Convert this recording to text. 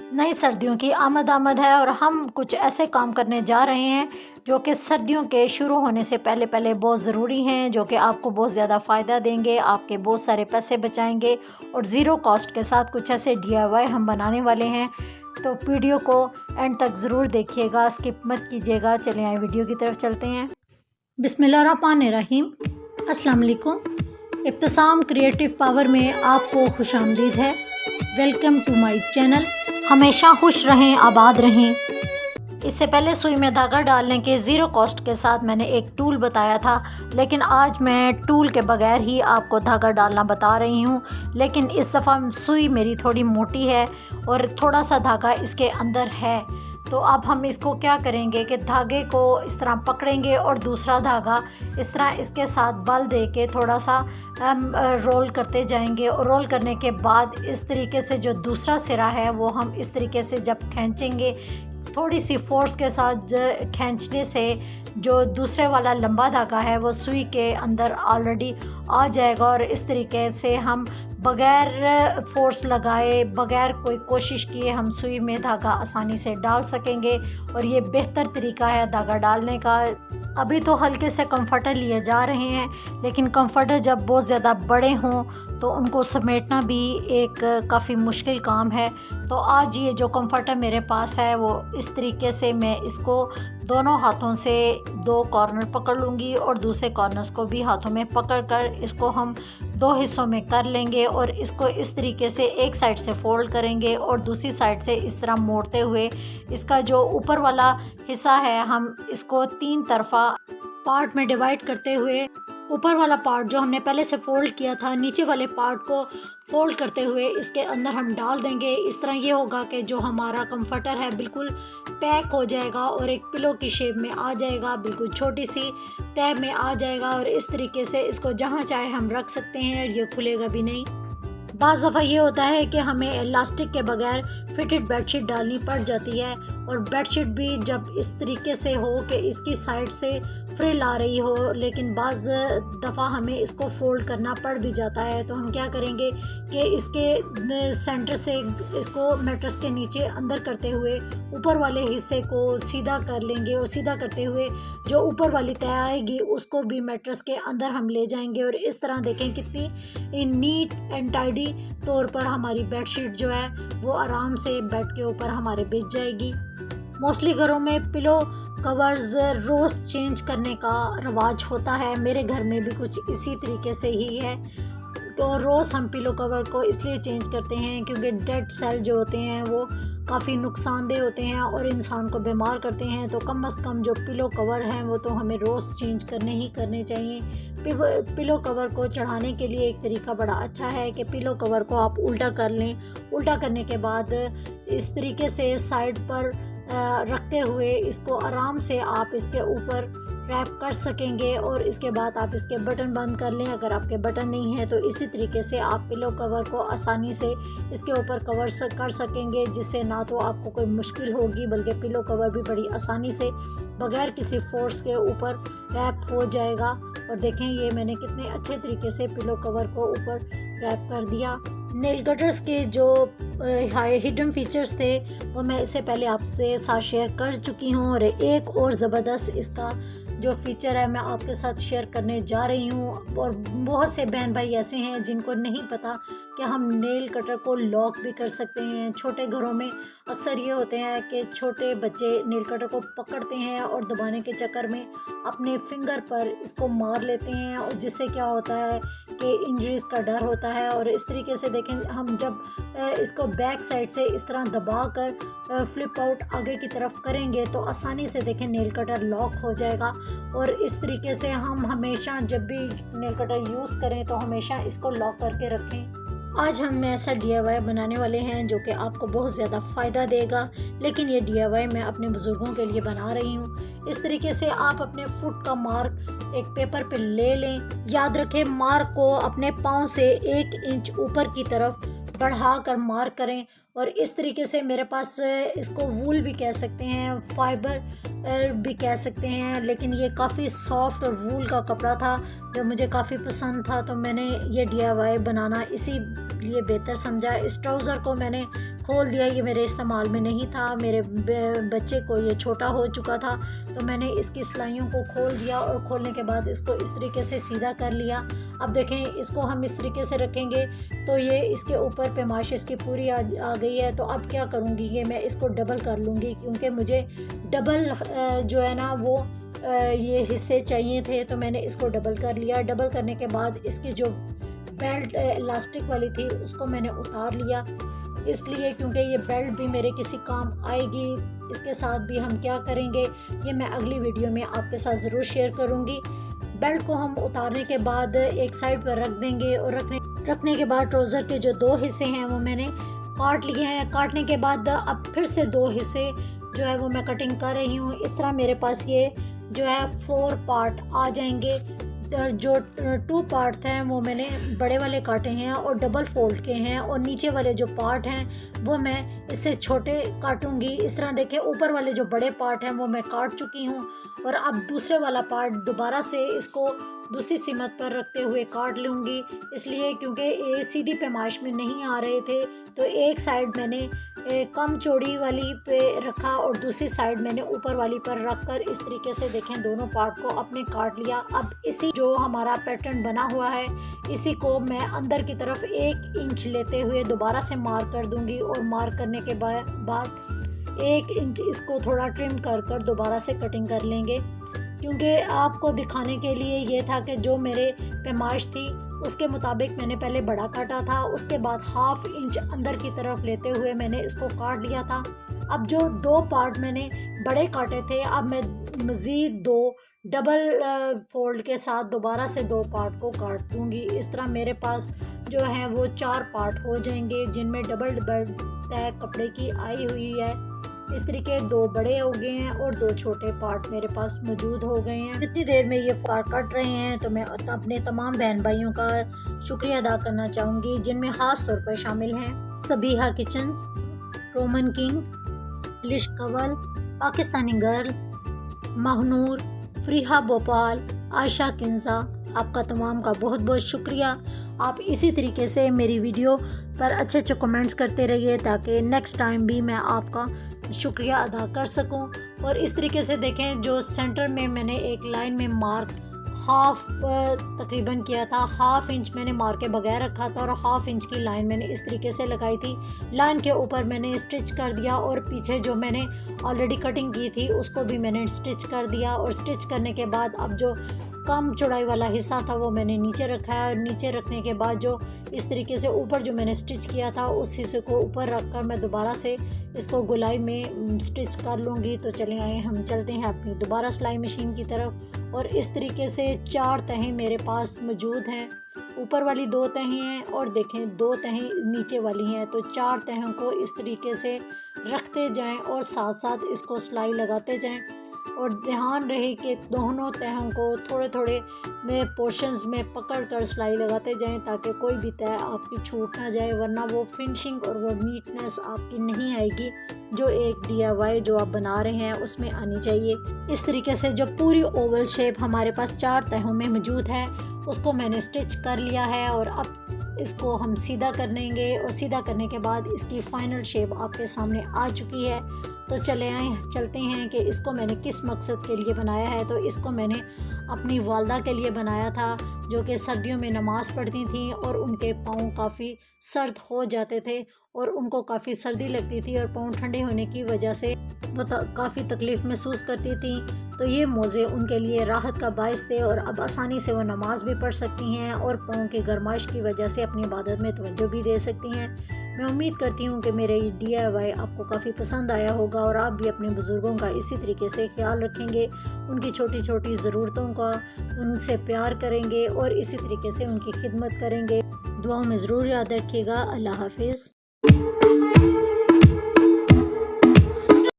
नई सर्दियों की आमद है और हम कुछ ऐसे काम करने जा रहे हैं जो कि सर्दियों के शुरू होने से पहले पहले बहुत ज़रूरी हैं, जो कि आपको बहुत ज़्यादा फ़ायदा देंगे, आपके बहुत सारे पैसे बचाएंगे और ज़ीरो कॉस्ट के साथ कुछ ऐसे DIY हम बनाने वाले हैं। तो वीडियो को एंड तक ज़रूर देखिएगा, स्किप मत कीजिएगा। चलिए आए वीडियो की तरफ चलते हैं। बिस्मिल्लाहिर्रहमानिर्रहीम। अस्सलाम वालेकुम। इब्तिसाम क्रिएटिव पावर में आपको खुशामदीद है। Welcome to my channel. हमेशा खुश रहें, आबाद रहें। इससे पहले सुई में धागा डालने के ज़ीरो कॉस्ट के साथ मैंने एक टूल बताया था, लेकिन आज मैं टूल के बगैर ही आपको धागा डालना बता रही हूँ। लेकिन इस दफ़ा सुई मेरी थोड़ी मोटी है और थोड़ा सा धागा इसके अंदर है। तो अब हम इसको क्या करेंगे कि धागे को इस तरह पकड़ेंगे और दूसरा धागा इस तरह इसके साथ बल दे के थोड़ा सा रोल करते जाएंगे। और रोल करने के बाद इस तरीके से जो दूसरा सिरा है वो हम इस तरीके से जब खींचेंगे, थोड़ी सी फोर्स के साथ खींचने से जो दूसरे वाला लंबा धागा है वो सुई के अंदर ऑलरेडी आ जाएगा और इस तरीके से हम बग़ैर फोर्स लगाए, बग़ैर कोई कोशिश किए हम सुई में धागा आसानी से डाल सकेंगे। और ये बेहतर तरीका है धागा डालने का। अभी तो हल्के से कंफर्टर लिए जा रहे हैं, लेकिन कंफर्टर जब बहुत ज़्यादा बड़े हों तो उनको समेटना भी एक काफ़ी मुश्किल काम है। तो आज ये जो कंफर्टर मेरे पास है वो इस तरीके से मैं इसको दोनों हाथों से दो कॉर्नर पकड़ लूँगी और दूसरे कॉर्नर्स को भी हाथों में पकड़ कर इसको हम दो हिस्सों में कर लेंगे। और इसको इस तरीके से एक साइड से फोल्ड करेंगे और दूसरी साइड से इस तरह मोड़ते हुए इसका जो ऊपर वाला हिस्सा है हम इसको तीन तरफा पार्ट में डिवाइड करते हुए ऊपर वाला पार्ट जो हमने पहले से फोल्ड किया था नीचे वाले पार्ट को फोल्ड करते हुए इसके अंदर हम डाल देंगे। इस तरह ये होगा कि जो हमारा कंफर्टर है बिल्कुल पैक हो जाएगा और एक पिलो की शेप में आ जाएगा, बिल्कुल छोटी सी तह में आ जाएगा। और इस तरीके से इसको जहाँ चाहे हम रख सकते हैं और ये खुलेगा भी नहीं। बाज़ दफ़ा ये होता है कि हमें इलास्टिक के बगैर फिटेड बेडशीट डालनी पड़ जाती है और बेडशीट भी जब इस तरीके से हो कि इसकी साइड से फ्रिल आ रही हो, लेकिन बाज़ दफ़ा हमें इसको फोल्ड करना पड़ भी जाता है। तो हम क्या करेंगे कि इसके सेंटर से इसको मैट्रेस के नीचे अंदर करते हुए ऊपर वाले हिस्से को सीधा कर लेंगे और सीधा करते हुए जो ऊपर वाली तह आएगी उसको भी मैट्रेस के अंदर हम ले जाएंगे। और इस तरह देखें कितनी नीट एंड टाइडी तौर पर हमारी बेडशीट जो है वो आराम से बेड के ऊपर हमारे बिछ जाएगी। मोस्टली घरों में पिलो कवर्स रोज़ चेंज करने का रवाज होता है, मेरे घर में भी कुछ इसी तरीके से ही है। तो रोज़ हम पिलो कवर को इसलिए चेंज करते हैं क्योंकि डेड सेल जो होते हैं वो काफ़ी नुकसानदेह होते हैं और इंसान को बीमार करते हैं। तो कम से कम जो पिलो कवर हैं वो तो हमें रोज़ चेंज करने चाहिए। पिलो कवर को चढ़ाने के लिए एक तरीका बड़ा अच्छा है कि पिलो कवर को आप उल्टा कर लें। उल्टा करने के बाद इस तरीके से साइड पर रखते हुए इसको आराम से आप इसके ऊपर रैप कर सकेंगे और इसके बाद आप इसके बटन बंद कर लें। अगर आपके बटन नहीं है तो इसी तरीके से आप पिलो कवर को आसानी से इसके ऊपर कवर कर सकेंगे, जिससे ना तो आपको कोई मुश्किल होगी बल्कि पिलो कवर भी बड़ी आसानी से बगैर किसी फोर्स के ऊपर रैप हो जाएगा। और देखें ये मैंने कितने अच्छे तरीके से पिलो कवर को ऊपर रैप कर दिया। नेल कटर्स के जो हिडन फीचर्स थे वो मैं इससे पहले आपसे साथ शेयर कर चुकी हूँ और एक और ज़बरदस्त इसका जो फीचर है मैं आपके साथ शेयर करने जा रही हूँ। और बहुत से बहन भाई ऐसे हैं जिनको नहीं पता कि हम नेल कटर को लॉक भी कर सकते हैं। छोटे घरों में अक्सर ये होते हैं कि छोटे बच्चे नेल कटर को पकड़ते हैं और दबाने के चक्कर में अपने फिंगर पर इसको मार लेते हैं और जिससे क्या होता है कि इंजरीज का डर होता है। और इस तरीके से देखें हम जब इसको बैक साइड से इस तरह दबा कर फ्लिप आउट आगे की तरफ करेंगे तो आसानी से देखें नेल कटर लॉक हो जाएगा। और इस तरीके से हम हमेशा जब भी नेल कटर यूज़ करें तो हमेशा इसको लॉक करके रखें। आज हम ऐसा DIY बनाने वाले हैं जो कि आपको बहुत ज़्यादा फ़ायदा देगा, लेकिन ये DIY मैं अपने बुज़ुर्गों के लिए बना रही हूँ। इस तरीके से आप अपने फुट का मार्क एक पेपर पे ले लें। याद रखें मार्क को अपने पाँव से 1 इंच ऊपर की तरफ बढ़ा कर मार्क करें। और इस तरीके से मेरे पास इसको वूल भी कह सकते हैं, फाइबर भी कह सकते हैं, लेकिन ये काफ़ी सॉफ्ट और वूल का कपड़ा था जो मुझे काफ़ी पसंद था। तो मैंने ये DIY बनाना इसी लिए बेहतर समझा। इस ट्राउज़र को मैंने खोल दिया, ये मेरे इस्तेमाल में नहीं था, मेरे बच्चे को ये छोटा हो चुका था, तो मैंने इसकी सिलाइयों को खोल दिया और खोलने के बाद इसको इस तरीके से सीधा कर लिया। अब देखें, इसको हम इस तरीके से रखेंगे तो ये इसके ऊपर पैमाइश इसकी पूरी आ गई है। तो अब क्या करूँगी, ये मैं इसको डबल कर लूँगी, क्योंकि मुझे डबल जो है ना वो ये हिस्से चाहिए थे, तो मैंने इसको डबल कर लिया। डबल करने के बाद इसकी जो बेल्ट इलास्टिक वाली थी उसको मैंने उतार लिया, इसलिए क्योंकि ये बेल्ट भी मेरे किसी काम आएगी। इसके साथ भी हम क्या करेंगे ये मैं अगली वीडियो में आपके साथ ज़रूर शेयर करूँगी। बेल्ट को हम उतारने के बाद एक साइड पर रख देंगे और रखने के बाद ट्राउज़र के जो 2 हिस्से हैं वो मैंने काट लिए हैं। काटने के बाद अब फिर से 2 हिस्से जो है वो मैं कटिंग कर रही हूँ। इस तरह मेरे पास ये जो है 4 पार्ट आ जाएंगे। जो 2 पार्ट हैं वो मैंने बड़े वाले काटे हैं और डबल फोल्ड के हैं, और नीचे वाले जो पार्ट हैं वो मैं इससे छोटे काटूंगी। इस तरह देखिए, ऊपर वाले जो बड़े पार्ट हैं वो मैं काट चुकी हूँ, और अब दूसरे वाला पार्ट दोबारा से इसको दूसरी सिमत पर रखते हुए काट लूँगी, इसलिए क्योंकि ये सीधी पैमाइश में नहीं आ रहे थे। तो एक साइड मैंने कम चौड़ी वाली पे रखा और दूसरी साइड मैंने ऊपर वाली पर रख कर इस तरीके से देखें दोनों पार्ट को अपने काट लिया। अब इसी जो हमारा पैटर्न बना हुआ है इसी को मैं अंदर की तरफ 1 इंच लेते हुए दोबारा से मार्क कर दूंगी, और मार्क करने के बाद 1 इंच इसको थोड़ा ट्रिम कर कर दोबारा से कटिंग कर लेंगे, क्योंकि आपको दिखाने के लिए ये था कि जो मेरे पैमाइश थी उसके मुताबिक मैंने पहले बड़ा काटा था, उसके बाद 1/2 इंच अंदर की तरफ लेते हुए मैंने इसको काट लिया था। अब जो 2 पार्ट मैंने बड़े काटे थे, अब मैं मज़ीद 2 डबल फोल्ड के साथ दोबारा से 2 पार्ट को काट दूँगी। इस तरह मेरे पास जो है वो 4 पार्ट हो जाएंगे, जिनमें डबल तय कपड़े की आई हुई है। इस तरीके 2 बड़े हो गए हैं और 2 छोटे पार्ट मेरे पास मौजूद हो गए हैं। जितनी देर में ये पार्ट कट रहे हैं तो मैं अपने तमाम बहन भाइयों का शुक्रिया अदा करना चाहूँगी, जिनमें ख़ास तौर पर शामिल हैं सबीहा किचन्स, रोमन किंग, लिश कवल, पाकिस्तानी गर्ल, महनूर, फ्रीहा भोपाल, आयशा किंजा, आपका तमाम का बहुत बहुत शुक्रिया। आप इसी तरीके से मेरी वीडियो पर अच्छे अच्छे कमेंट्स करते रहिए, ताकि नेक्स्ट टाइम भी मैं आपका शुक्रिया अदा कर सकूं। और इस तरीके से देखें, जो सेंटर में मैंने एक लाइन में मार्क हाफ तकरीबन किया था, 1/2 इंच मैंने मार्क के बगैर रखा था और 1/2 इंच की लाइन मैंने इस तरीके से लगाई थी। लाइन के ऊपर मैंने स्टिच कर दिया, और पीछे जो मैंने ऑलरेडी कटिंग की थी उसको भी मैंने स्टिच कर दिया। और स्टिच करने के बाद अब जो कम चौड़ाई वाला हिस्सा था वो मैंने नीचे रखा है, और नीचे रखने के बाद जो इस तरीके से ऊपर जो मैंने स्टिच किया था उस हिस्से को ऊपर रख कर मैं दोबारा से इसको गोलाई में स्टिच कर लूँगी। तो चले आए, हम चलते हैं अपनी दोबारा सिलाई मशीन की तरफ। और इस तरीके से 4 तहें मेरे पास मौजूद हैं, ऊपर वाली 2 तहें हैं और देखें 2 तहें नीचे वाली हैं। तो 4 तहों को इस तरीके से रखते जाएं और साथ साथ इसको सिलाई लगाते जाएं, और ध्यान रहे कि दोनों तहों को थोड़े थोड़े में पोर्शंस में पकड़ कर सिलाई लगाते जाएं, ताकि कोई भी तह आपकी छूट ना जाए, वरना वो फिनिशिंग और वो नीटनेस आपकी नहीं आएगी जो एक DIY जो आप बना रहे हैं उसमें आनी चाहिए। इस तरीके से जो पूरी ओवल शेप हमारे पास 4 तहों में मौजूद है उसको मैंने स्टिच कर लिया है, और अब इसको हम सीधा कर लेंगे, और सीधा करने के बाद इसकी फाइनल शेप आपके सामने आ चुकी है। तो चलते हैं कि इसको मैंने किस मकसद के लिए बनाया है। तो इसको मैंने अपनी वालदा के लिए बनाया था, जो कि सर्दियों में नमाज़ पढ़ती थी और उनके पाँव काफ़ी सर्द हो जाते थे और उनको काफ़ी सर्दी लगती थी, और पाँव ठंडे होने की वजह से वो काफ़ी तकलीफ़ महसूस करती थी। तो ये मोज़े उनके लिए राहत का बायस थे, और अब आसानी से वो नमाज भी पढ़ सकती हैं और पाँव की गर्माइश की वजह से अपनी इबादत में तवज्जो भी दे सकती हैं। मैं उम्मीद करती हूँ कि मेरे DIY आपको काफ़ी पसंद आया होगा, और आप भी अपने बुज़ुर्गों का इसी तरीके से ख्याल रखेंगे, उनकी छोटी छोटी ज़रूरतों का उनसे प्यार करेंगे और इसी तरीके से उनकी खिदमत करेंगे। दुआओं में ज़रूर याद रखिएगा। अल्लाह हाफिज़।